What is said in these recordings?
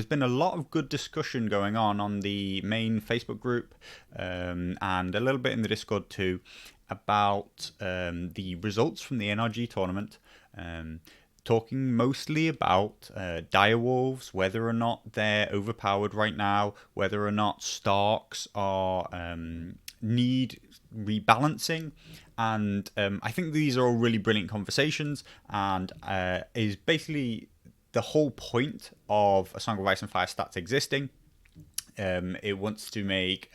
there's been a lot of good discussion going on the main Facebook group, and a little bit in the Discord too, about the results from the NRG tournament. Talking mostly about direwolves, whether or not they're overpowered right now, whether or not Starks are need rebalancing, and I think these are all really brilliant conversations, and is basically the whole point of A Song of Ice and Fire stats existing. It wants to make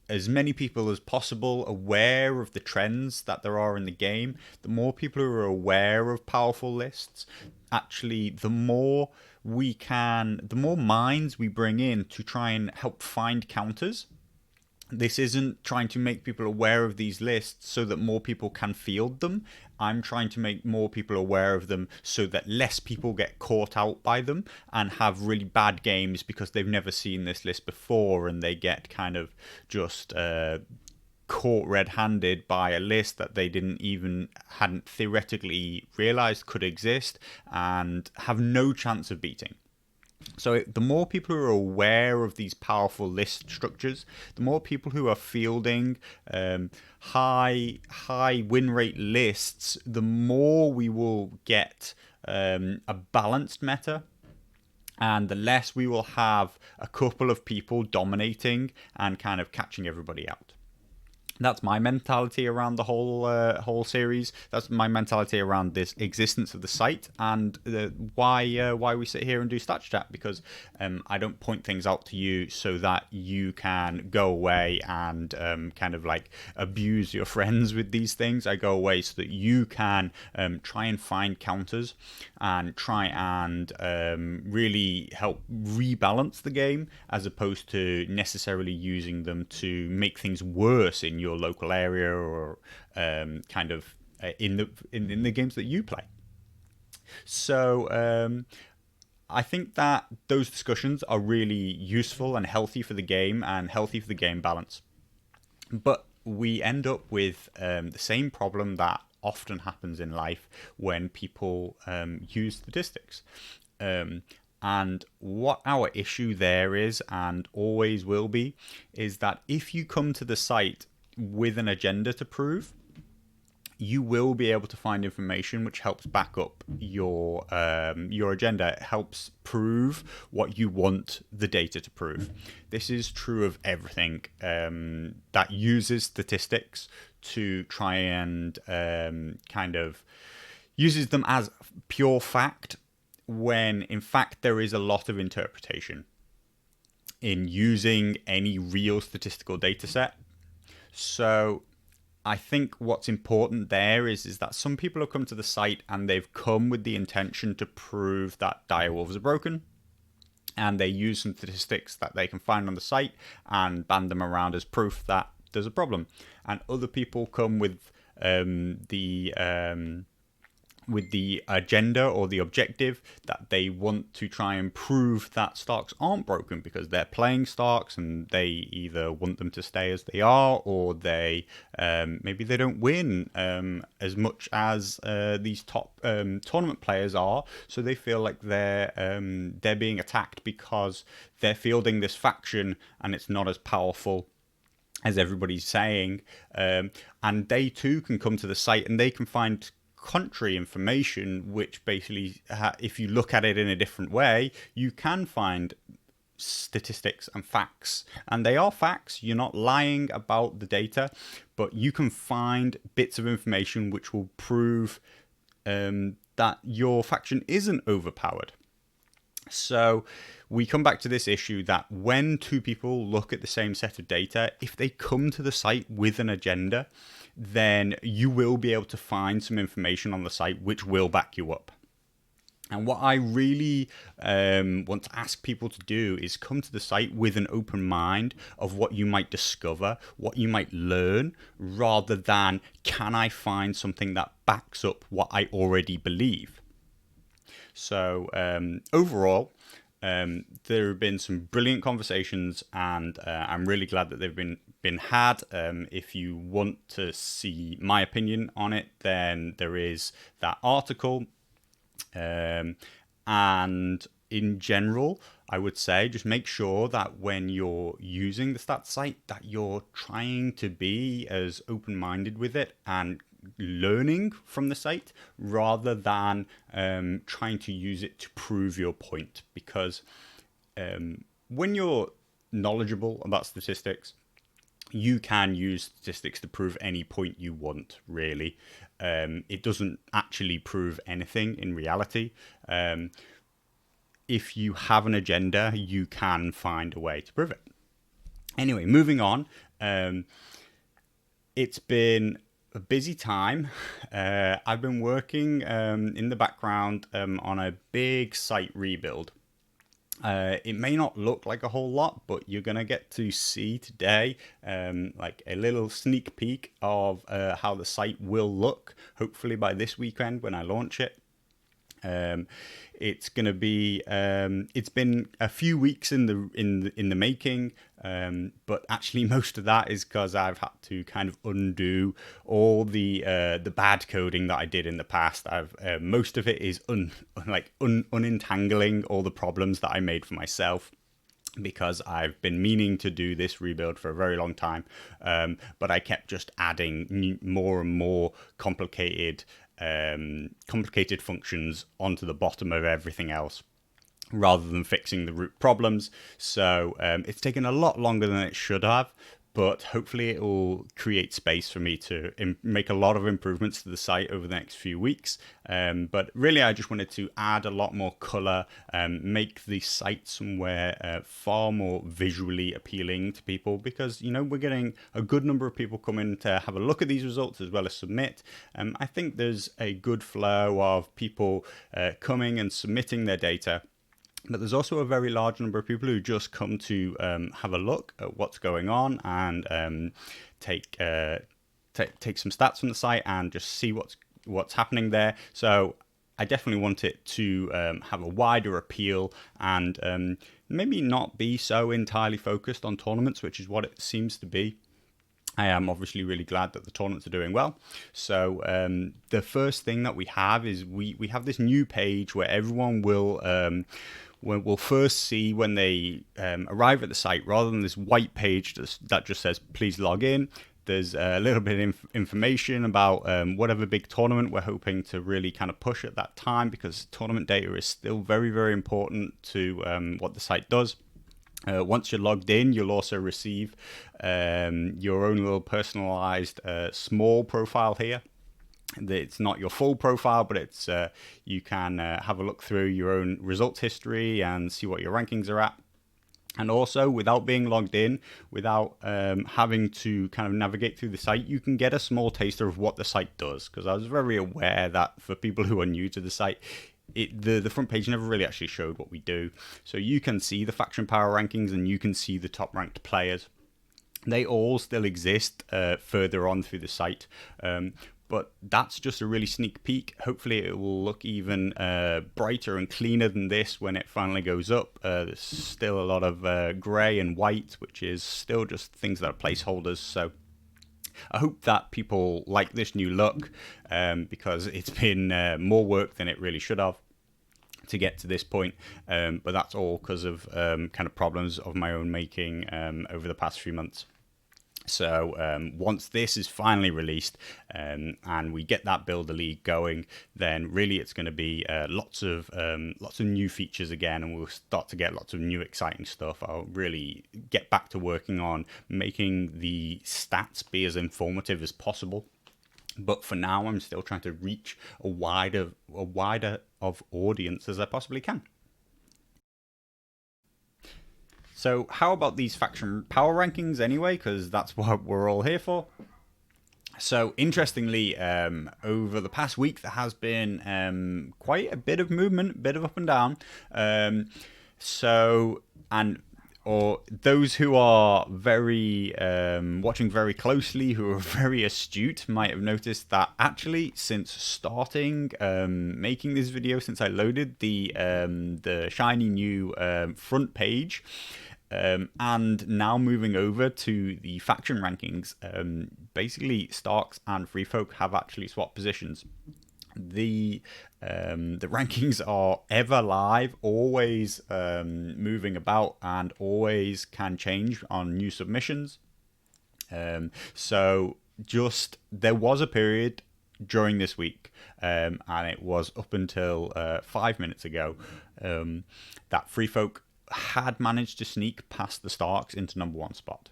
as many people as possible aware of the trends that there are in the game. The more people who are aware of powerful lists, actually, the more minds we bring in to try and help find counters. This isn't trying to make people aware of these lists so that more people can field them. I'm trying to make more people aware of them so that less people get caught out by them and have really bad games because they've never seen this list before, and they get kind of just caught red-handed by a list that they hadn't theoretically realized could exist and have no chance of beating. So the more people who are aware of these powerful list structures, the more people who are fielding high win rate lists, the more we will get a balanced meta, and the less we will have a couple of people dominating and kind of catching everybody out. That's my mentality around the whole series. That's my mentality around this existence of the site, and why we sit here and do Stats Chat, because I don't point things out to you so that you can go away and kind of like abuse your friends with these things. I go away so that you can try and find counters and try and really help rebalance the game, as opposed to necessarily using them to make things worse in your local area or kind of in the games that you play. So I think that those discussions are really useful and healthy for the game and healthy for the game balance. But we end up with the same problem that often happens in life when people use statistics. And what our issue there is, and always will be, is that if you come to the site with an agenda to prove, you will be able to find information which helps back up your agenda. It helps prove what you want the data to prove. This is true of everything that uses statistics to try and kind of uses them as pure fact, when in fact there is a lot of interpretation in using any real statistical data set. So I think what's important there is that some people have come to the site and they've come with the intention to prove that direwolves are broken, and they use some statistics that they can find on the site and band them around as proof that there's a problem. And other people come with the agenda or the objective that they want to try and prove that Starks aren't broken because they're playing Starks and they either want them to stay as they are, or they maybe they don't win as much as these top tournament players are, so they feel like they're being attacked because they're fielding this faction and it's not as powerful as everybody's saying. And they too can come to the site and they can find contrary information, which basically, if you look at it in a different way, you can find statistics and facts, and they are facts. You're not lying about the data, but you can find bits of information which will prove that your faction isn't overpowered. So we come back to this issue that when two people look at the same set of data, if they come to the site with an agenda, then you will be able to find some information on the site which will back you up. And what I really want to ask people to do is come to the site with an open mind of what you might discover, what you might learn, rather than, can I find something that backs up what I already believe? So overall, there have been some brilliant conversations, and I'm really glad that they've been had. If you want to see my opinion on it, then there is that article. And in general, I would say just make sure that when you're using the stats site that you're trying to be as open-minded with it and learning from the site rather than trying to use it to prove your point, because when you're knowledgeable about statistics, you can use statistics to prove any point you want, really. It doesn't actually prove anything in reality. If you have an agenda, you can find a way to prove it. Anyway, moving on. It's been a busy time. I've been working in the background on a big site rebuild. It may not look like a whole lot, but you're going to get to see today like a little sneak peek of how the site will look, hopefully by this weekend when I launch it. It's going to be it's been a few weeks in the making, but actually most of that is because I've had to kind of undo all the bad coding that I did in the past. Most of it is unentangling all the problems that I made for myself, because I've been meaning to do this rebuild for a very long time, but I kept just adding more and more complicated functions onto the bottom of everything else rather than fixing the root problems. So it's taken a lot longer than it should have, but hopefully it will create space for me to make a lot of improvements to the site over the next few weeks. But really, I just wanted to add a lot more color, make the site somewhere far more visually appealing to people, because, you know, we're getting a good number of people come in to have a look at these results as well as submit. I think there's a good flow of people coming and submitting their data. But there's also a very large number of people who just come to have a look at what's going on and take some stats from the site and just see what's happening there. So I definitely want it to have a wider appeal and maybe not be so entirely focused on tournaments, which is what it seems to be. I am obviously really glad that the tournaments are doing well. So the first thing that we have is we have this new page where everyone will first see when they arrive at the site, rather than this white page that just says please log in. There's a little bit of information about whatever big tournament we're hoping to really kind of push at that time, because tournament data is still very, very important to what the site does. Once you're logged in, you'll also receive your own little personalized small profile here. It's not your full profile, but it's you can have a look through your own results history and see what your rankings are at. And also, without being logged in, without having to kind of navigate through the site, you can get a small taster of what the site does, because I was very aware that for people who are new to the site, the front page never really actually showed what we do. So you can see the faction power rankings and you can see the top ranked players. They all still exist further on through the site. But that's just a really sneak peek. Hopefully it will look even brighter and cleaner than this when it finally goes up. There's still a lot of grey and white, which is still just things that are placeholders. So I hope that people like this new look, because it's been more work than it really should have to get to this point. But that's all because of kind of problems of my own making over the past few months. So once this is finally released and we get that Builder League going, then really it's going to be lots of new features again, and we'll start to get lots of new exciting stuff. I'll really get back to working on making the stats be as informative as possible. But for now, I'm still trying to reach a wider of audience as I possibly can. So how about these faction power rankings anyway, because that's what we're all here for. So interestingly, over the past week, there has been quite a bit of movement, a bit of up and down. Or those who are very watching very closely, who are very astute, might have noticed that actually since starting making this video, since I loaded the shiny new front page, and now moving over to the faction rankings, basically Starks and Free Folk have actually swapped positions. The rankings are ever live, always moving about, and always can change on new submissions. So just there was a period during this week, and it was up until 5 minutes ago, that Free Folk had managed to sneak past the Starks into #1 spot.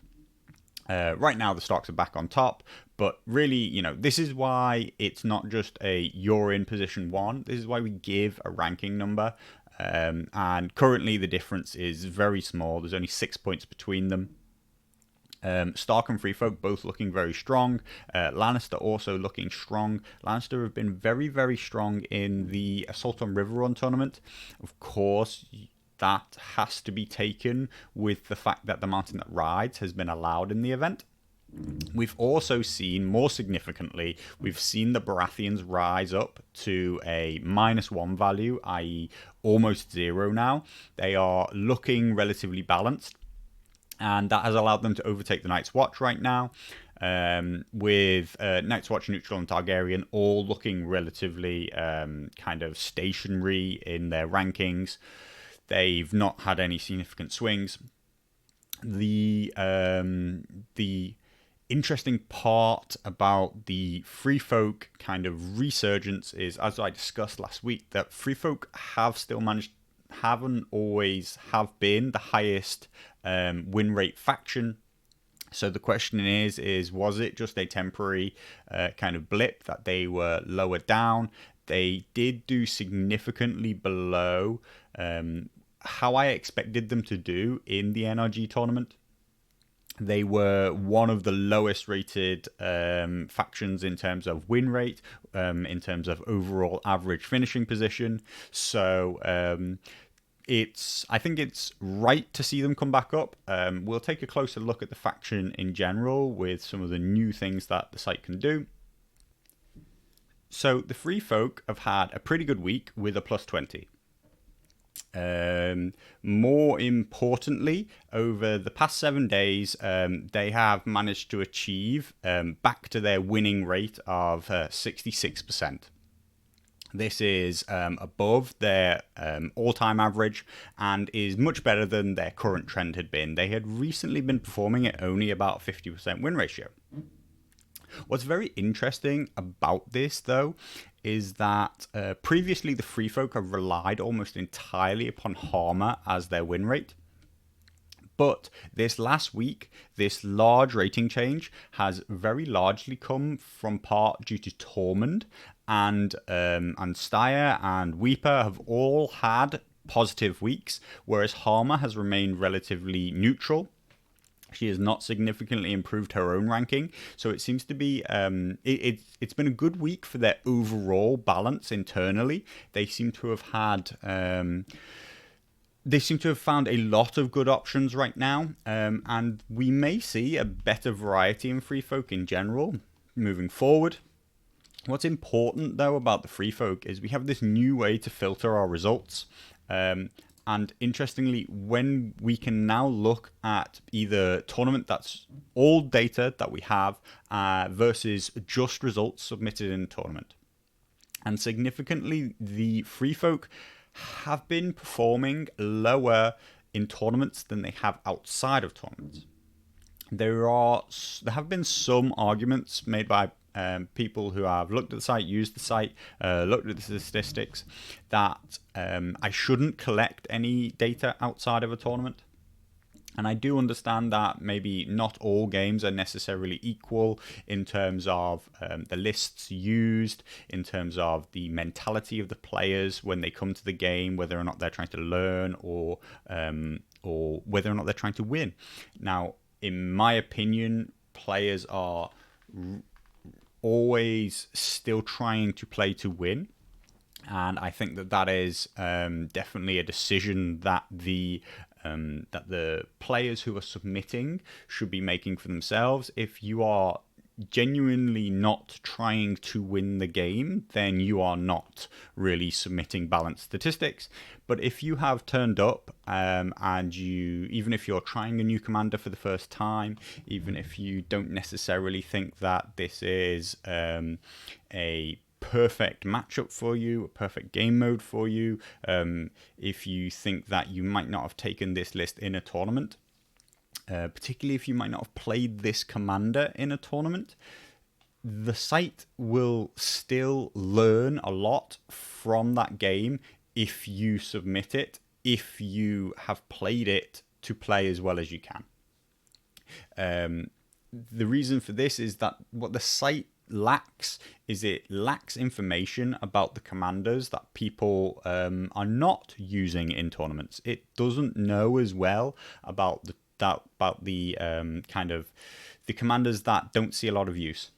Right now, the Starks are back on top, but really, this is why it's not just a you're in position 1. This is why we give a ranking number, and currently the difference is very small. There's only 6 points between them. Stark and Free Folk both looking very strong. Lannister also looking strong. Lannister have been very, very strong in the Assault on Riverrun tournament. Of course, that has to be taken with the fact that the Mountain That Rides has been allowed in the event. We've also seen, more significantly, we've seen the Baratheons rise up to a -1 value, i.e. almost 0 now. They are looking relatively balanced, and that has allowed them to overtake the Night's Watch right now, with Night's Watch, Neutral, and Targaryen all looking relatively kind of stationary in their rankings. They've not had any significant swings. The interesting part about the Free Folk kind of resurgence is, as I discussed last week, that Free Folk haven't always have been the highest win rate faction. So the question is was it just a temporary kind of blip that they were lower down? They did do significantly below how I expected them to do in the NRG tournament. They were one of the lowest rated factions in terms of win rate, in terms of overall average finishing position. So I think it's right to see them come back up. We'll take a closer look at the faction in general with some of the new things that the site can do. So the Free Folk have had a pretty good week with a +20. More importantly, over the past 7 days, they have managed to achieve back to their winning rate of 66%. This is above their all-time average and is much better than their current trend had been. They had recently been performing at only about 50% win ratio. What's very interesting about this, though, is that previously the Free Folk have relied almost entirely upon Harmer as their win rate. But this last week, this large rating change has very largely come from part due to Tormund, and Steyr and Weeper have all had positive weeks, whereas Harmer has remained relatively neutral. She has not significantly improved her own ranking, so it seems to be it's been a good week for their overall balance internally. They seem to have had found a lot of good options right now, and we may see a better variety in Free Folk in general moving forward. What's important, though, about the Free Folk is we have this new way to filter our results. And interestingly, when we can now look at either tournament that's all data that we have versus just results submitted in the tournament. And significantly, the Free Folk have been performing lower in tournaments than they have outside of tournaments. There have been some arguments made by people who have looked at the site, used the site, looked at the statistics, that I shouldn't collect any data outside of a tournament. And I do understand that maybe not all games are necessarily equal in terms of the lists used, in terms of the mentality of the players when they come to the game, whether or not they're trying to learn or whether or not they're trying to win. Now, in my opinion, players are always still trying to play to win, and I think that is definitely a decision that the players who are submitting should be making for themselves. If you are genuinely not trying to win the game, then you are not really submitting balanced statistics. But if you have turned up and even if you're trying a new commander for the first time, even if you don't necessarily think that this is a perfect matchup for you, a perfect game mode for you. If you think that you might not have taken this list in a tournament, particularly if you might not have played this commander in a tournament, the site will still learn a lot from that game if you submit it, if you have played it to play as well as you can. The reason for this is that what the site lacks is it lacks information about the commanders that people are not using in tournaments. It doesn't know as well about the kind of the commanders that don't see a lot of use.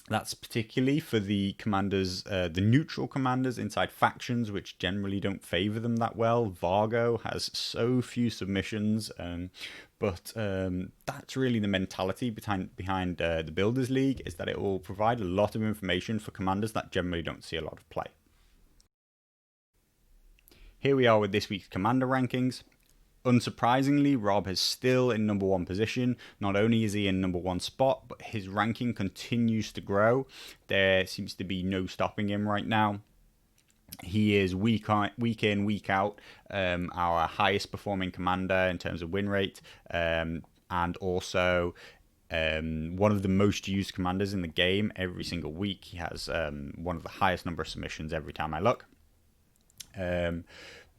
That's particularly for the commanders, the neutral commanders inside factions, which generally don't favor them that well. Vargo has so few submissions, but that's really the mentality behind the Builders League, is that it will provide a lot of information for commanders that generally don't see a lot of play. Here we are with this week's commander rankings. Unsurprisingly, Rob is still in number 1 position. Not only is he in number 1 spot, but his ranking continues to grow. There seems to be no stopping him right now. He is week in, week out, our highest performing commander in terms of win rate, and also one of the most used commanders in the game every single week. He has one of the highest number of submissions every time I look.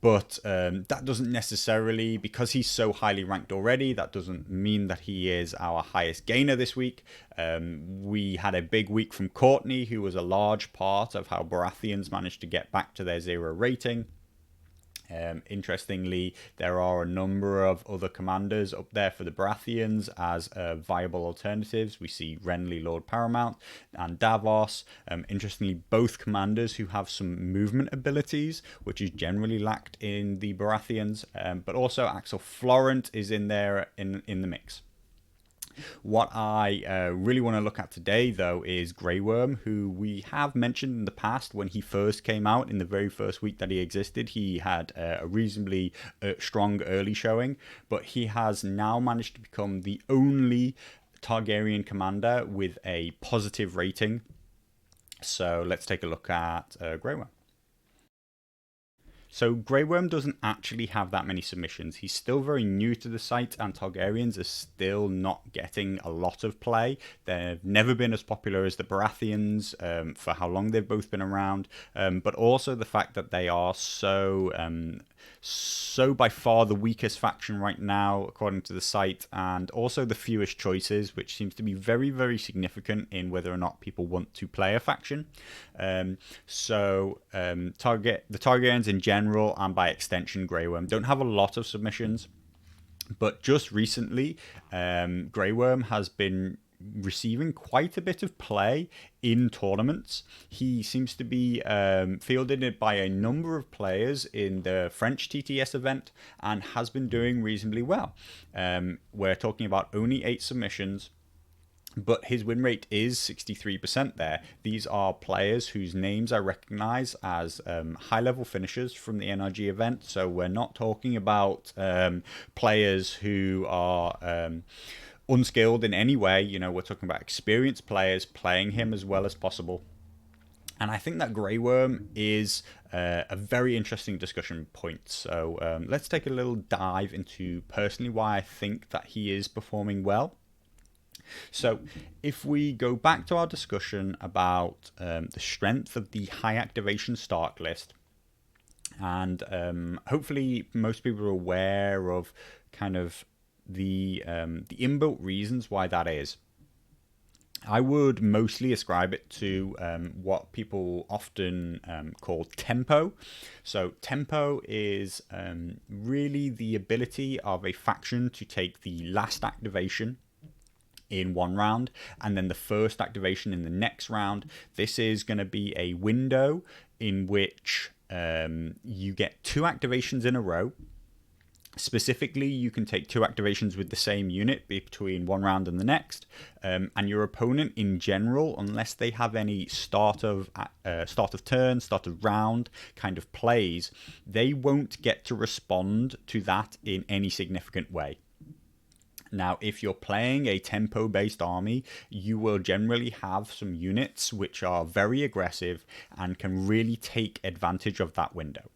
But that doesn't necessarily, because he's so highly ranked already, that doesn't mean that he is our highest gainer this week. We had a big week from Courtney, who was a large part of how Baratheons managed to get back to their 0 rating. Interestingly, there are a number of other commanders up there for the Baratheons as viable alternatives. We see Renly, Lord Paramount, and Davos. Interestingly, both commanders who have some movement abilities, which is generally lacked in the Baratheons. But also Axel Florent is in there in the mix. What I really want to look at today, though, is Grey Worm, who we have mentioned in the past. When he first came out, in the very first week that he existed, he had a reasonably strong early showing, but he has now managed to become the only Targaryen commander with a positive rating. So let's take a look at Grey Worm. So Grey Worm doesn't actually have that many submissions. He's still very new to the site, and Targaryens are still not getting a lot of play. They've never been as popular as the Baratheons for how long they've both been around, but also the fact that they are so by far the weakest faction right now, according to the site, and also the fewest choices, which seems to be very, very significant in whether or not people want to play a faction. The Targaryens in general, and by extension Grey Worm, don't have a lot of submissions, but just recently Grey Worm has been receiving quite a bit of play in tournaments. He seems to be fielded by a number of players in the French TTS event and has been doing reasonably well. We're talking about only 8 submissions, but his win rate is 63% there. These are players whose names I recognize as high-level finishers from the NRG event, so we're not talking about players who are unskilled in any way. You know, we're talking about experienced players playing him as well as possible. And I think that Grey Worm is a very interesting discussion point. So let's take a little dive into personally why I think that he is performing well. So if we go back to our discussion about the strength of the high activation Stark list, and hopefully most people are aware of kind of the inbuilt reasons why that is. I would mostly ascribe it to what people often call tempo. So tempo is really the ability of a faction to take the last activation in one round and then the first activation in the next round. This is going to be a window in which you get 2 activations in a row. Specifically, you can take 2 activations with the same unit between one round and the next, and your opponent in general, unless they have any start of turn, start of round kind of plays, they won't get to respond to that in any significant way. Now, if you're playing a tempo-based army, you will generally have some units which are very aggressive and can really take advantage of that window.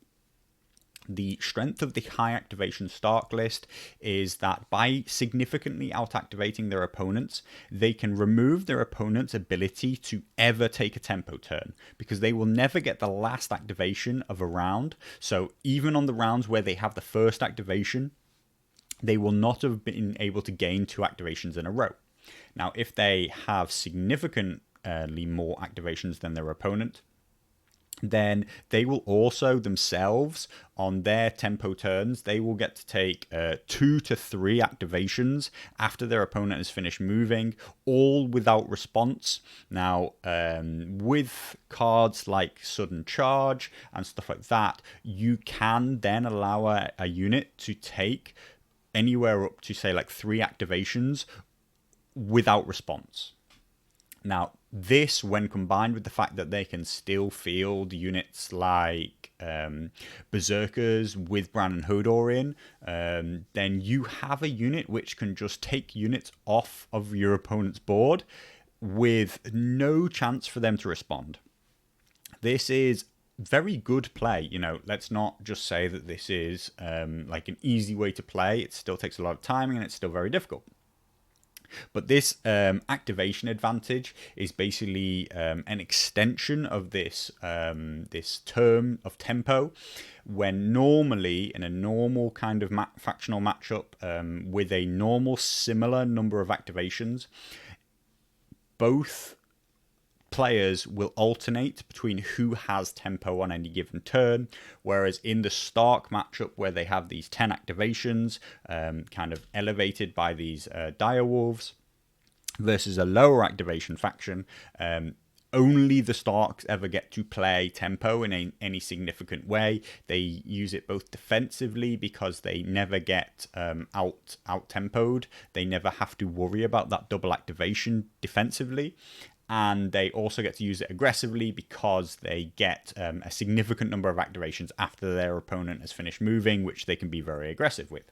The strength of the high activation Stark list is that by significantly out-activating their opponents, they can remove their opponent's ability to ever take a tempo turn, because they will never get the last activation of a round. So even on the rounds where they have the first activation, they will not have been able to gain 2 activations in a row. Now, if they have significantly more activations than their opponent, then they will also themselves, on their tempo turns, they will get to take 2 to 3 activations after their opponent has finished moving, all without response. Now, with cards like Sudden Charge and stuff like that, you can then allow a unit to take anywhere up to, say, like 3 activations without response. Now, this, when combined with the fact that they can still field units like Berserkers with Bran and Hodor in, then you have a unit which can just take units off of your opponent's board with no chance for them to respond. This is very good play. You know, let's not just say that this is like an easy way to play. It still takes a lot of timing and it's still very difficult. But this activation advantage is basically an extension of this this term of tempo, when normally in a normal kind of factional matchup with a normal similar number of activations, both players will alternate between who has tempo on any given turn, whereas in the Stark matchup where they have these 10 activations kind of elevated by these Direwolves versus a lower activation faction, only the Starks ever get to play tempo in any significant way. They use it both defensively because they never get out-tempoed. They never have to worry about that double activation defensively. And they also get to use it aggressively because they get a significant number of activations after their opponent has finished moving, which they can be very aggressive with.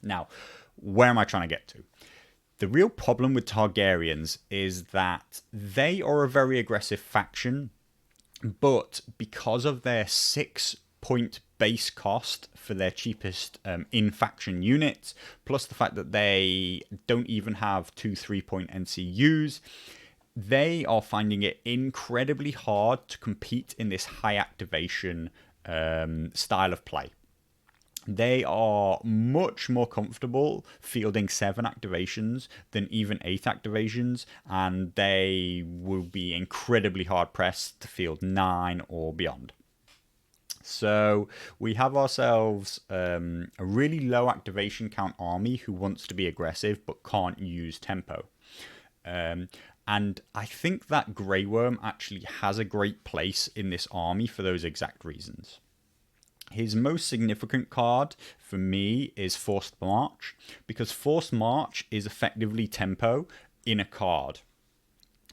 Now, where am I trying to get to? The real problem with Targaryens is that they are a very aggressive faction, but because of their 6-point base cost for their cheapest in-faction units, plus the fact that they don't even have 2 3-point NCUs, they are finding it incredibly hard to compete in this high activation style of play. They are much more comfortable fielding 7 activations than even 8 activations, and they will be incredibly hard pressed to field 9 or beyond. So we have ourselves a really low activation count army who wants to be aggressive but can't use tempo. And I think that Grey Worm actually has a great place in this army for those exact reasons. His most significant card for me is Forced March, because Forced March is effectively tempo in a card.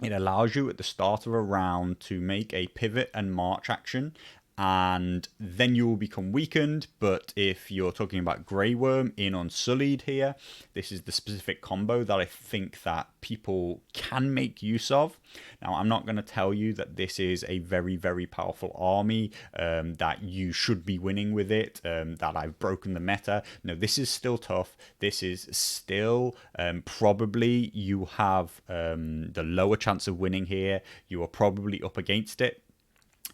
It allows you at the start of a round to make a pivot and march action, and then you will become weakened. But if you're talking about Grey Worm in Unsullied here, this is the specific combo that I think that people can make use of. Now, I'm not going to tell you that this is a very, very powerful army, that you should be winning with it, that I've broken the meta. No, this is still tough. This is still probably you have the lower chance of winning here. You are probably up against it.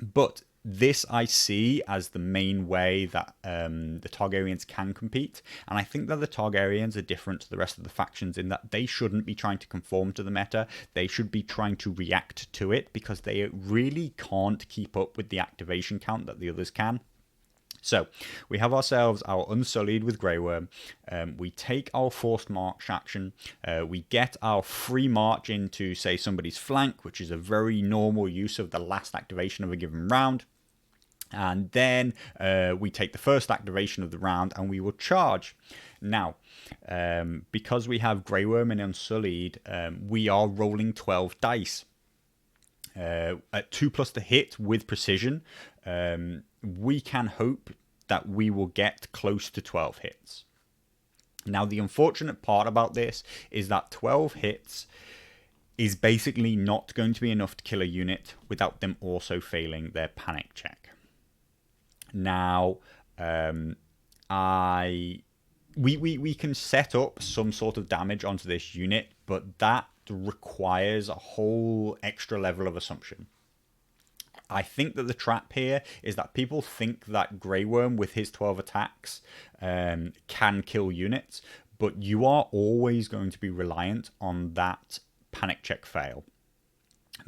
But this I see as the main way that the Targaryens can compete. And I think that the Targaryens are different to the rest of the factions in that they shouldn't be trying to conform to the meta. They should be trying to react to it, because they really can't keep up with the activation count that the others can. So we have ourselves our Unsullied with Grey Worm. We take our Forced March action. We get our free march into, say, somebody's flank, which is a very normal use of the last activation of a given round. And then we take the first activation of the round and we will charge. Now, because we have Grey Worm and Unsullied, we are rolling 12 dice. At 2+ to hit with precision, we can hope that we will get close to 12 hits. Now, the unfortunate part about this is that 12 hits is basically not going to be enough to kill a unit without them also failing their panic check. Now, we can set up some sort of damage onto this unit, but that requires a whole extra level of assumption. I think that the trap here is that people think that Grey Worm with his 12 attacks can kill units, but you are always going to be reliant on that panic check fail,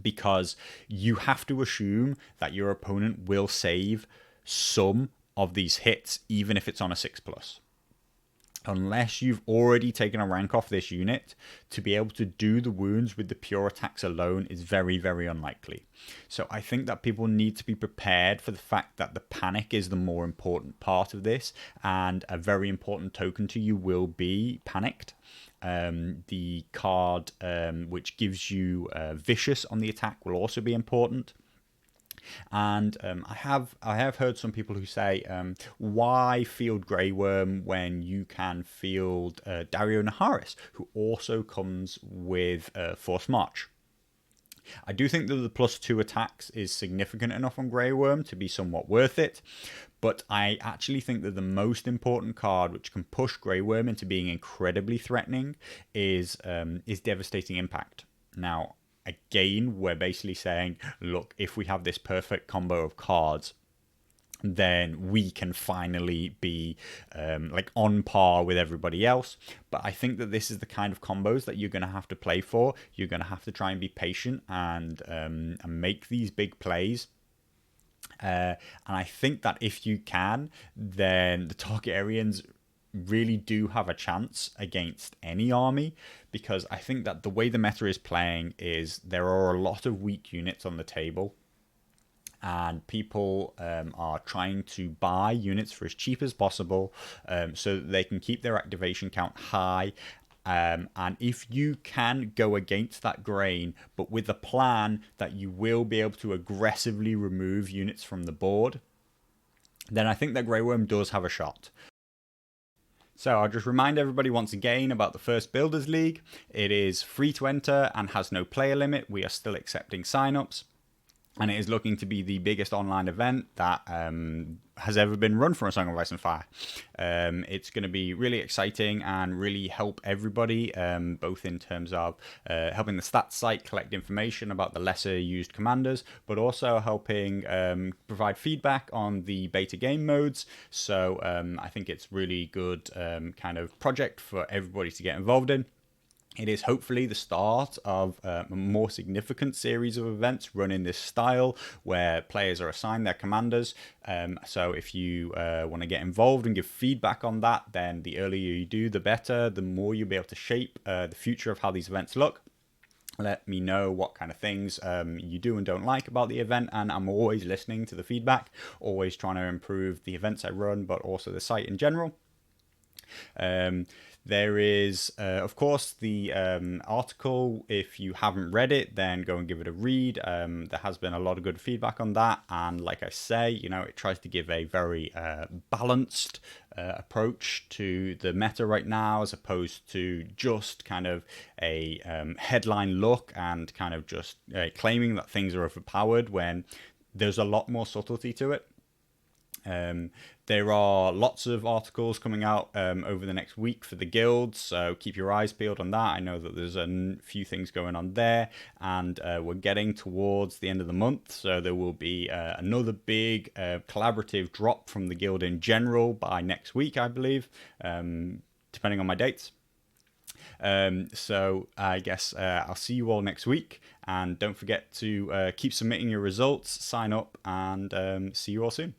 because you have to assume that your opponent will save some of these hits, even if it's on a 6+. Unless you've already taken a rank off this unit, to be able to do the wounds with the pure attacks alone is very, very unlikely. So I think that people need to be prepared for the fact that the panic is the more important part of this, and a very important token to you will be Panicked. The card which gives you Vicious on the attack will also be important. And I have heard some people who say, why field Grey Worm when you can field Dario Naharis, who also comes with Force March? I do think that the +2 attacks is significant enough on Grey Worm to be somewhat worth it, but I actually think that the most important card which can push Grey Worm into being incredibly threatening is Devastating Impact. Now, again, we're basically saying, look, if we have this perfect combo of cards, then we can finally be like on par with everybody else. But I think that this is the kind of combos that you're going to have to play for. You're going to have to try and be patient and make these big plays. And I think that if you can, then the Targaryens really do have a chance against any army, because I think that the way the meta is playing is there are a lot of weak units on the table, and people are trying to buy units for as cheap as possible so that they can keep their activation count high. And if you can go against that grain, but with a plan that you will be able to aggressively remove units from the board, then I think that Grey Worm does have a shot. So I'll just remind everybody once again about the First Builders League. It is free to enter and has no player limit. We are still accepting signups. And it is looking to be the biggest online event that has ever been run for A Song of Ice and Fire. It's going to be really exciting and really help everybody, both in terms of helping the stats site collect information about the lesser used commanders, but also helping provide feedback on the beta game modes. So I think it's really good kind of project for everybody to get involved in. It is hopefully the start of a more significant series of events run in this style, where players are assigned their commanders. So if you want to get involved and give feedback on that, then the earlier you do, the better. The more you'll be able to shape the future of how these events look. Let me know what kind of things you do and don't like about the event, and I'm always listening to the feedback, always trying to improve the events I run, but also the site in general. There is, of course, the article. If you haven't read it, then go and give it a read. There has been a lot of good feedback on that. And like I say, it tries to give a very balanced approach to the meta right now, as opposed to just kind of a headline look and kind of just claiming that things are overpowered, when there's a lot more subtlety to it. There are lots of articles coming out over the next week for the guilds, so keep your eyes peeled on that. I know that there's a few things going on there, and we're getting towards the end of the month, so there will be another big collaborative drop from the guild in general by next week, I believe, depending on my dates. So I guess I'll see you all next week, and don't forget to keep submitting your results, sign up, and see you all soon.